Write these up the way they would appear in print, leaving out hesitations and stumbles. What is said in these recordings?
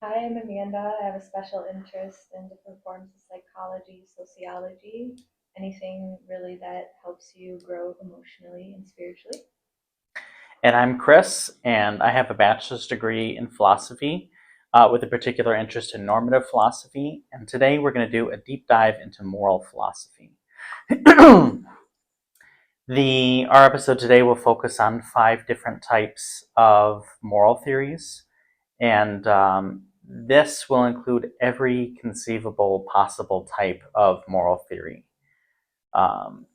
Hi, I'm Amanda. I have a special interest in different forms of psychology, sociology, anything really that helps you grow emotionally and spiritually. And I'm Chris, and I have a bachelor's degree in philosophy with a particular interest in normative philosophy. And today we're going to do a deep dive into moral philosophy. Our episode today will focus on 5 different types of moral theories, and this will include every conceivable possible type of moral theory. Um,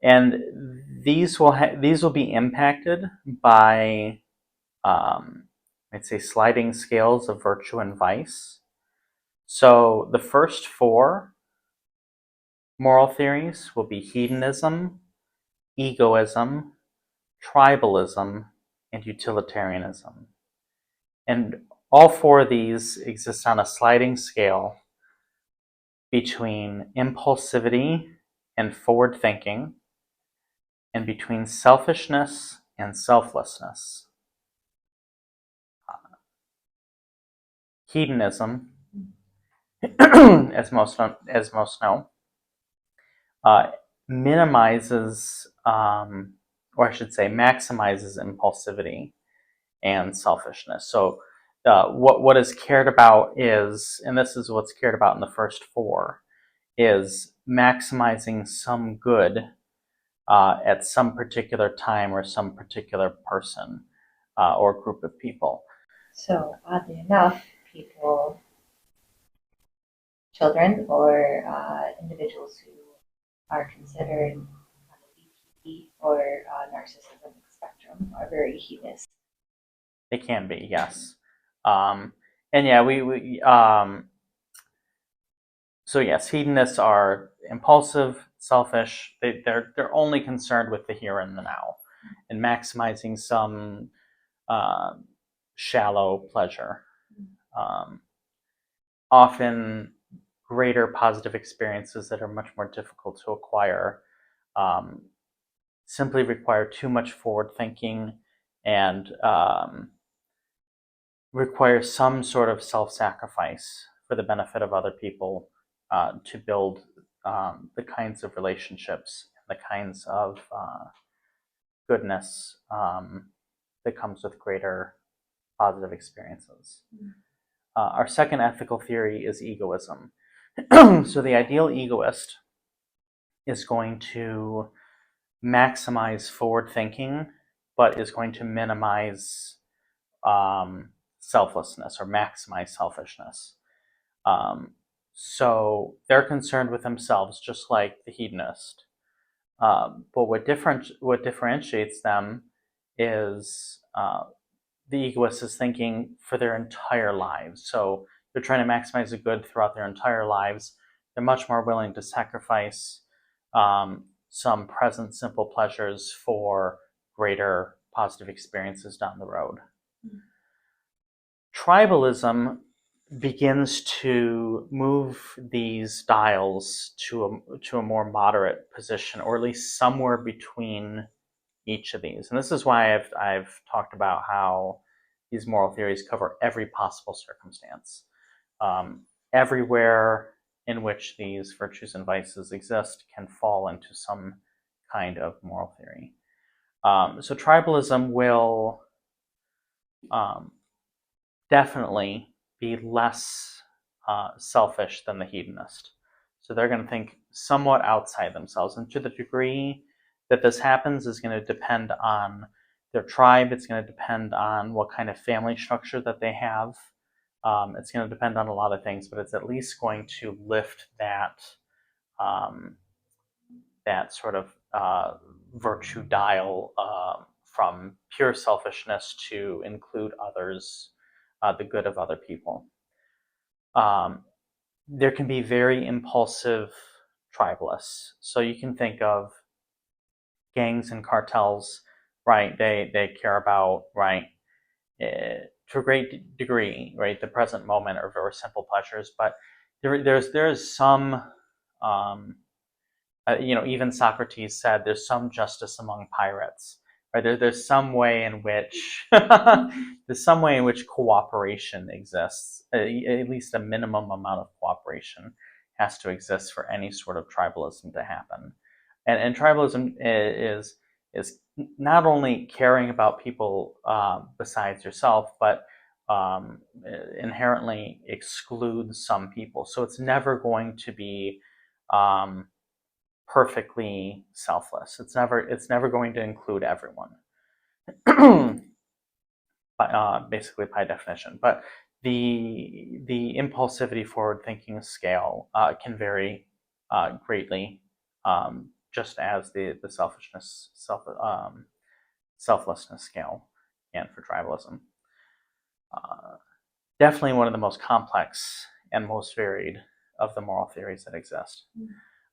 and these will be impacted by I'd say sliding scales of virtue and vice. So the first 4 moral theories will be hedonism, egoism, tribalism, and utilitarianism. And all 4 of these exist on a sliding scale between impulsivity and forward thinking, and between selfishness and selflessness. Hedonism, as most know, uh, minimizes, or I should say, maximizes impulsivity and selfishness. So, what is cared about is, and this is what's cared about in the first 4, is maximizing some good at some particular time or some particular person or group of people. So, oddly enough, people, children, or individuals who are considered on the BPD or narcissism spectrum are very hedonist. It can be, yes. Um, and yeah, so yes, hedonists are impulsive, selfish. They're only concerned with the here and the now, and maximizing some uh, shallow pleasure. Um, Often, greater positive experiences that are much more difficult to acquire um, simply require too much forward thinking and require some sort of self-sacrifice for the benefit of other people to build the kinds of relationships, the kinds of goodness that comes with greater positive experiences. Our second ethical theory is egoism. So the ideal egoist is going to maximize forward thinking, but is going to minimize selflessness or maximize selfishness. Um, so they're concerned with themselves, just like the hedonist. But what differentiates them is the egoist is thinking for their entire lives. So they're trying to maximize the good throughout their entire lives. They're much more willing to sacrifice some present simple pleasures for greater positive experiences down the road. Tribalism begins to move these dials to a more moderate position, or at least somewhere between each of these. And this is why I've talked about how these moral theories cover every possible circumstance. Everywhere in which these virtues and vices exist can fall into some kind of moral theory. So tribalism will um, definitely be less selfish than the hedonist. So they're going to think somewhat outside themselves. And to the degree that this happens is going to depend on their tribe. It's going to depend on what kind of family structure that they have. It's going to depend on a lot of things, but it's at least going to lift um, that sort of virtue dial from pure selfishness to include others, the good of other people. Um, there can be very impulsive tribalists. So you can think of gangs and cartels, right? They care about, right, to a great degree, right, the present moment or very simple pleasures. But there's some, um, even Socrates said there's some justice among pirates. right? There's some way in which cooperation exists. At least a minimum amount of cooperation has to exist for any sort of tribalism to happen. And tribalism is not only caring about people besides yourself, but inherently excludes some people. So it's never going to be um, perfectly selfless. It's never going to include everyone, basically by definition. But the impulsivity forward thinking scale can vary greatly, just as the selflessness scale can for tribalism. Uh, Definitely one of the most complex and most varied of the moral theories that exist.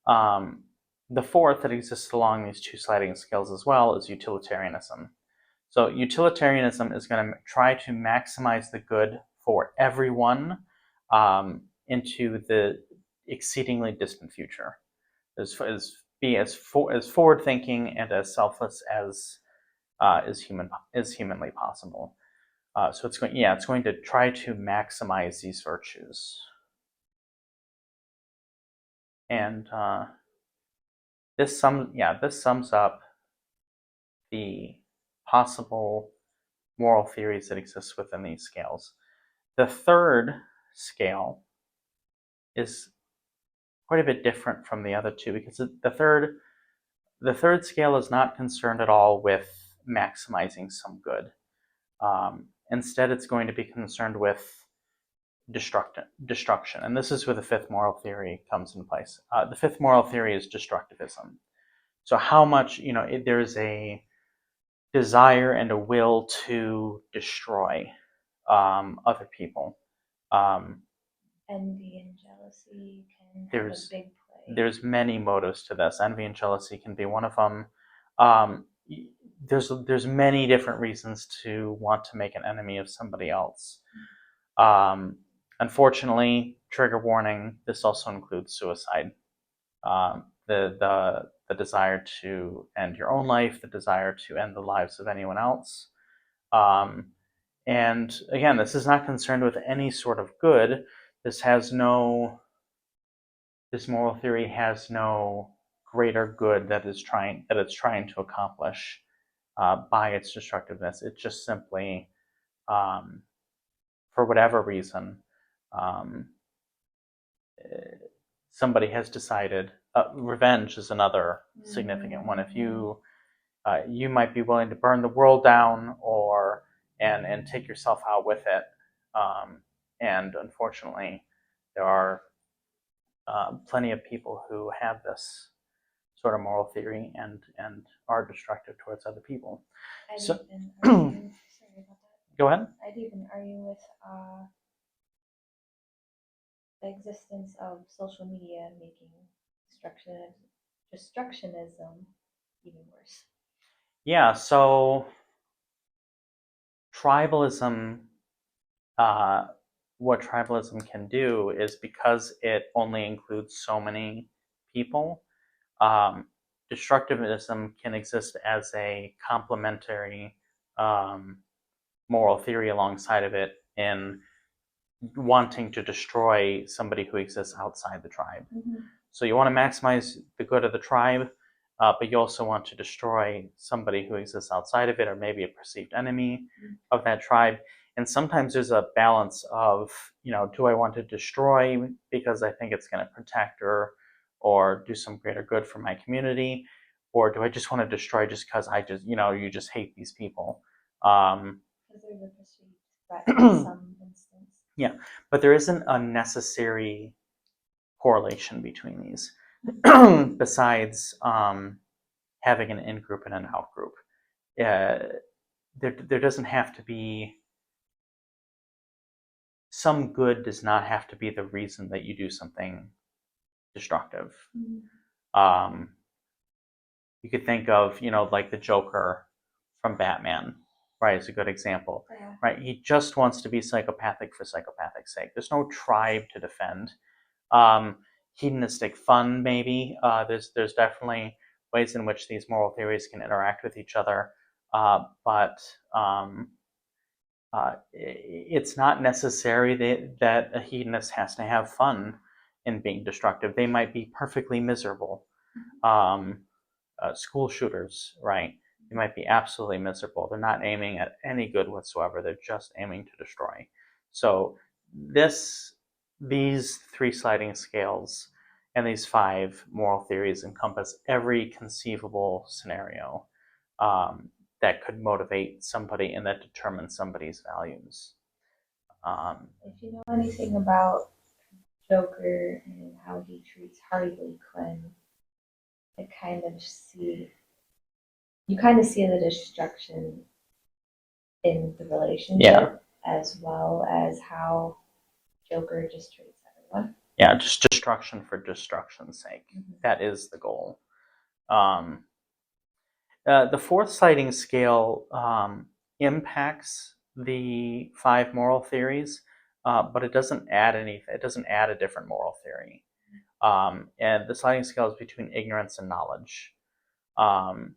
Um, the fourth that exists along these two sliding scales as well is utilitarianism. So utilitarianism is going to try to maximize the good for everyone into the exceedingly distant future. Be as forward thinking and as selfless as humanly possible. So it's going to try to maximize these virtues, and this sums up the possible moral theories that exist within these scales. The third scale is quite a bit different from the other two, because the third scale is not concerned at all with maximizing some good. Instead, it's going to be concerned with destruction. And this is where the fifth moral theory comes into place. The fifth moral theory is destructivism. So how much, there's a desire and a will to destroy other people. Envy and jealousy can have a There's big play. there's many motives to this. Envy and jealousy can be one of them. There's many different reasons to want to make an enemy of somebody else. Unfortunately, trigger warning, this also includes suicide. The desire to end your own life, the desire to end the lives of anyone else. And again, this is not concerned with any sort of good. This moral theory has no greater good that it's trying to accomplish by its destructiveness. It's just simply, for whatever reason, um, somebody has decided. Revenge is another significant one. If you might be willing to burn the world down, or and take yourself out with it. And unfortunately, there are plenty of people who have this sort of moral theory and are destructive towards other people. I'd So, even argue, sorry about that. Go ahead. I'd even argue with the existence of social media making destructionism even worse. Yeah. So tribalism. What tribalism can do is, because it only includes so many people, um, destructivism can exist as a complementary moral theory alongside of it, in wanting to destroy somebody who exists outside the tribe. Mm-hmm. So you want to maximize the good of the tribe, but you also want to destroy somebody who exists outside of it, or maybe a perceived enemy of that tribe. And sometimes there's a balance of, do I want to destroy because I think it's going to protect or do some greater good for my community, or do I just want to destroy just because you just hate these people? Because there's a perceived threat in some instance. Yeah, but there isn't a necessary correlation between these, besides having an in group and an out group. There doesn't have to be, some good does not have to be the reason that you do something destructive. You could think of, like the Joker from Batman, right, is a good example. Yeah. Right, he just wants to be psychopathic for psychopathic's sake. There's no tribe to defend. Hedonistic fun, maybe. There's definitely ways in which these moral theories can interact with each other. but it's not necessary that a hedonist has to have fun in being destructive. They might be perfectly miserable. Um, School shooters, right? They might be absolutely miserable. They're not aiming at any good whatsoever. They're just aiming to destroy. So these three sliding scales and these five moral theories encompass every conceivable scenario that could motivate somebody and that determines somebody's values. If you know anything about Joker and how he treats Harley Quinn, it kind of see you kind of see the destruction in the relationship, yeah, as well as how Joker just treats everyone. Yeah, just destruction for destruction's sake. Mm-hmm. That is the goal. The fourth sliding scale impacts the five moral theories, but it doesn't add anything. It doesn't add a different moral theory. And the sliding scale is between ignorance and knowledge. Um,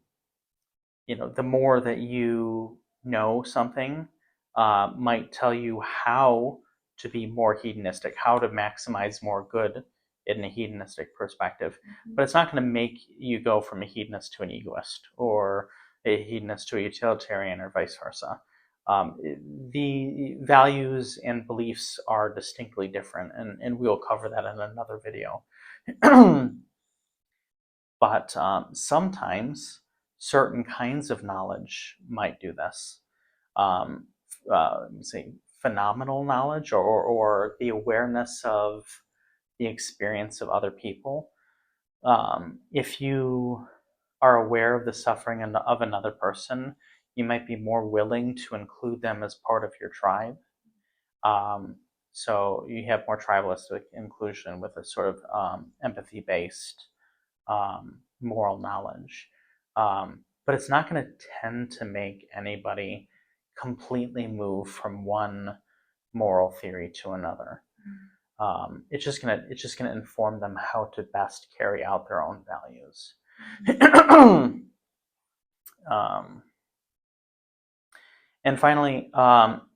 the more that you know something might tell you how to be more hedonistic, how to maximize more good in a hedonistic perspective. Mm-hmm. But it's not going to make you go from a hedonist to an egoist or a hedonist to a utilitarian or vice versa. The values and beliefs are distinctly different, and we'll cover that in another video. But sometimes certain kinds of knowledge might do this. Say phenomenal knowledge or the awareness of the experience of other people. If you are aware of the suffering of another person, you might be more willing to include them as part of your tribe. So you have more tribalistic inclusion with a sort of empathy-based moral knowledge. But it's not going to tend to make anybody completely move from one moral theory to another. It's just gonna inform them how to best carry out their own values. And finally,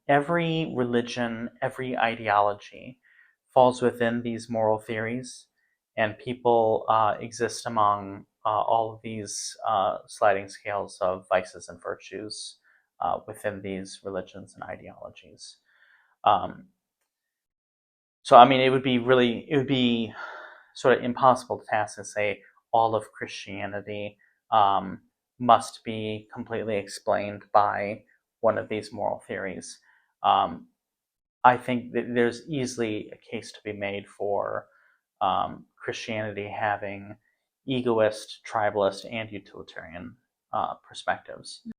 every religion, every ideology falls within these moral theories, and people exist among all of these sliding scales of vices and virtues within these religions and ideologies. So, I mean, it would be sort of impossible to task to say all of Christianity must be completely explained by one of these moral theories. I think that there's easily a case to be made for Christianity having egoist, tribalist, and utilitarian perspectives.